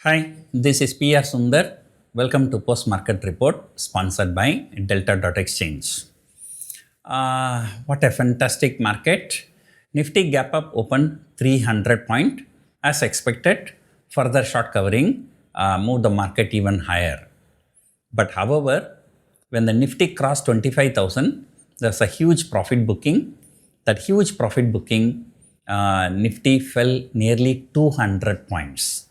Hi, this is PR Sundar. Welcome to Post Market Report sponsored by Delta.exchange. What a fantastic market. Nifty gap up opened 300 point as expected. Further short covering moved the market even higher. But however, when the Nifty crossed 25,000, there's a huge profit booking. That huge profit booking, Nifty fell nearly 200 points.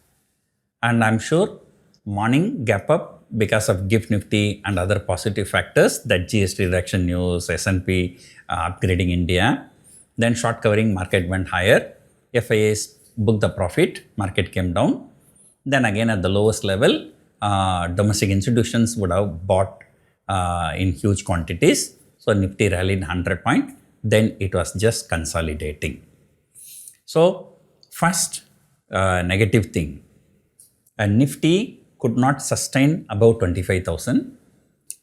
And I'm sure morning gap up because of GIFT Nifty and other positive factors, that GST reduction news, S&P upgrading India. Then short covering market went higher. FIIs booked the profit, market came down. Then again at the lowest level, domestic institutions would have bought in huge quantities. So Nifty rallied 100 points. Then it was just consolidating. So first negative thing. Nifty could not sustain above 25,000.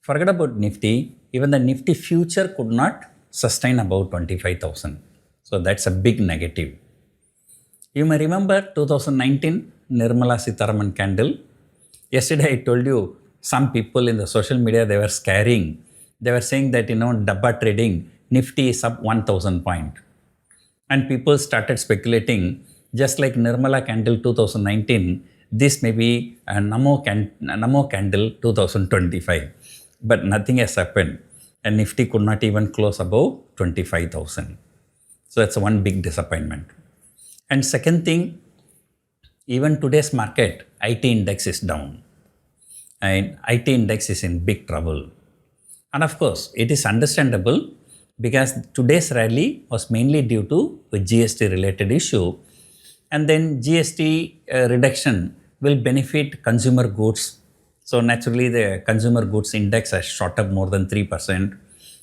Forget about Nifty, even the Nifty future could not sustain above 25,000. So that's a big negative. You may remember 2019 Nirmala Sitharaman candle. Yesterday I told you some people in the social media, they were scaring. They were saying that, Dabba trading, Nifty is up 1,000 point. And people started speculating, just like Nirmala candle 2019, this may be a Namo candle 2025, but nothing has happened, and Nifty could not even close above 25,000. So that's one big disappointment. And second thing, even today's market, IT index is down, and IT index is in big trouble. And of course, it is understandable because today's rally was mainly due to a GST related issue, and then GST reduction will benefit consumer goods. So naturally the consumer goods index has shot up more than 3%.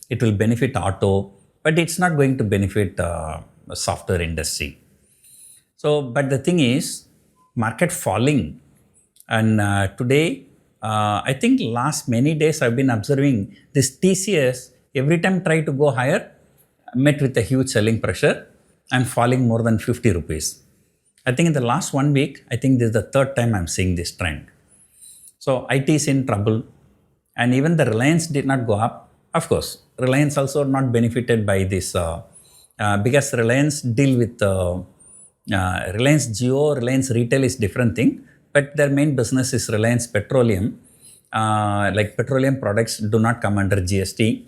It will benefit auto, but it's not going to benefit software industry. So, but the thing is, market falling, and today, I think last many days I've been observing this TCS, every time try to go higher, met with a huge selling pressure and falling more than 50 rupees. I think in the last 1 week, I think this is the third time I'm seeing this trend. So IT is in trouble, and even the Reliance did not go up. Of course, Reliance also not benefited by this because Reliance deal with Reliance Jio, Reliance Retail is different thing, but their main business is Reliance Petroleum. Like petroleum products do not come under GST,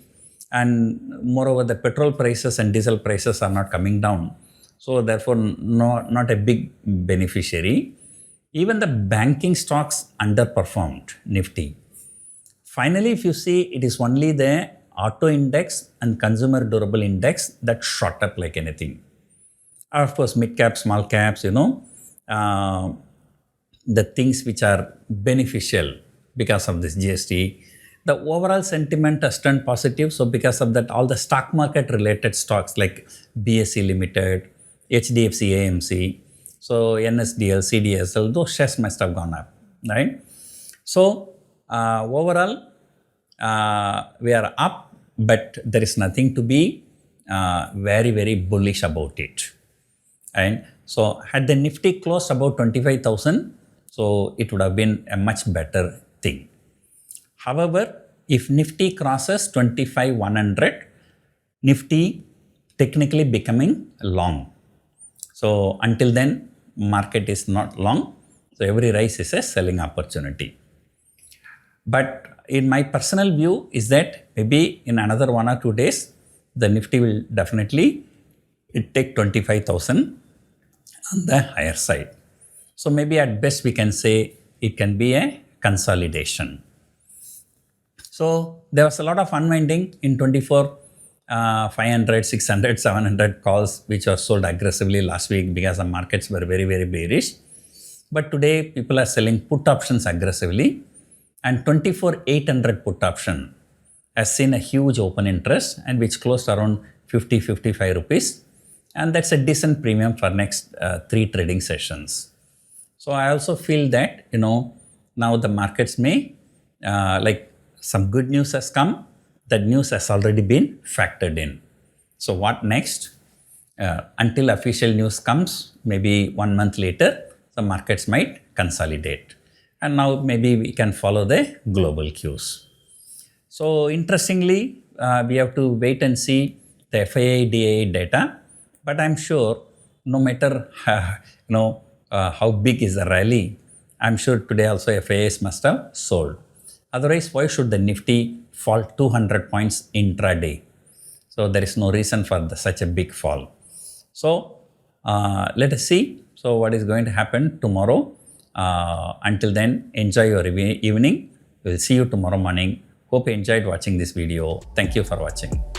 and moreover the petrol prices and diesel prices are not coming down. So therefore, not a big beneficiary. Even the banking stocks underperformed Nifty. Finally, if you see, it is only the auto index and consumer durable index that shot up like anything. Of course, mid cap, small caps, the things which are beneficial because of this GST. The overall sentiment has turned positive. So because of that, all the stock market related stocks like BSE Limited, HDFC AMC, so NSDL, CDSL, those shares must have gone up, right? So overall, we are up, but there is nothing to be very, very bullish about it. And so had the Nifty closed about 25,000, so it would have been a much better thing. However, if Nifty crosses 25,100, Nifty technically becoming long. So until then, market is not long. So every rise is a selling opportunity. But in my personal view is that maybe in another 1 or 2 days, the Nifty will definitely take 25,000 on the higher side. So maybe at best we can say it can be a consolidation. So there was a lot of unwinding in 24. 500, 600, 700 calls which were sold aggressively last week because the markets were very, very bearish. But today people are selling put options aggressively, and 24,800 put option has seen a huge open interest and which closed around 50, 55 rupees. And that's a decent premium for next 3 trading sessions. So I also feel that, now the markets may, like some good news has come. That news has already been factored in. So what next? Until official news comes, maybe 1 month later, the markets might consolidate. And now maybe we can follow the global cues. So interestingly, we have to wait and see the FII DII data, but I'm sure no matter how big is the rally, I'm sure today also FIIs must have sold. Otherwise, why should the Nifty fall 200 points intraday? So there is no reason for such a big fall. So let us see. So what is going to happen tomorrow? Until then, enjoy your evening. We'll see you tomorrow morning. Hope you enjoyed watching this video. Thank you for watching.